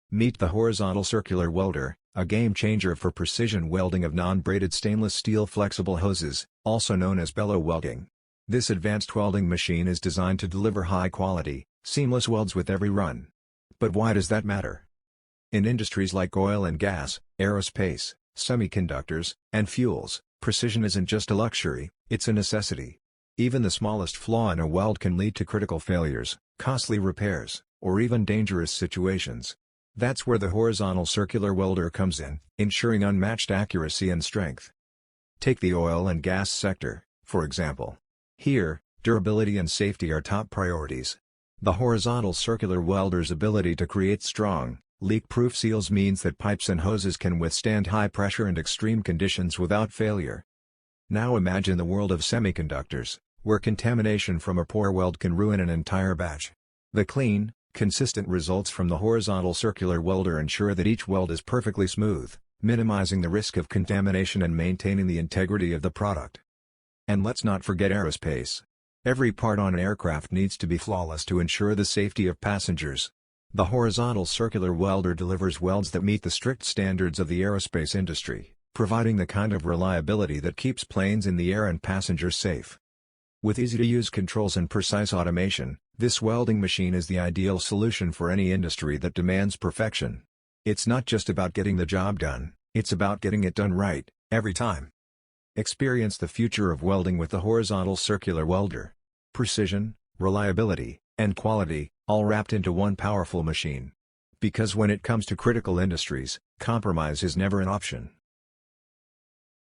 Meet the Horizontal Circular Welder, a game-changer for precision welding of non-braided stainless steel flexible hoses, also known as bellow welding. This advanced welding machine is designed to deliver high-quality, seamless welds with every run. But why does that matter? In industries like oil and gas, aerospace, semiconductors, and fuels, precision isn't just a luxury, it's a necessity. Even the smallest flaw in a weld can lead to critical failures, costly repairs, or even dangerous situations. That's where the Horizontal Circular Welder comes in, ensuring unmatched accuracy and strength. Take the oil and gas sector, for example. Here, durability and safety are top priorities. The Horizontal Circular Welder's ability to create strong, leak-proof seals means that pipes and hoses can withstand high pressure and extreme conditions without failure. Now imagine the world of semiconductors, where contamination from a poor weld can ruin an entire batch. The clean, consistent results from the Horizontal Circular Welder ensure that each weld is perfectly smooth, minimizing the risk of contamination and maintaining the integrity of the product. And let's not forget aerospace. Every part on an aircraft needs to be flawless to ensure the safety of passengers. The Horizontal Circular Welder delivers welds that meet the strict standards of the aerospace industry, providing the kind of reliability that keeps planes in the air and passengers safe. With easy-to-use controls and precise automation, this welding machine is the ideal solution for any industry that demands perfection. It's not just about getting the job done, it's about getting it done right, every time. Experience the future of welding with the Horizontal Circular Welder. Precision, reliability, and quality, all wrapped into one powerful machine. Because when it comes to critical industries, compromise is never an option.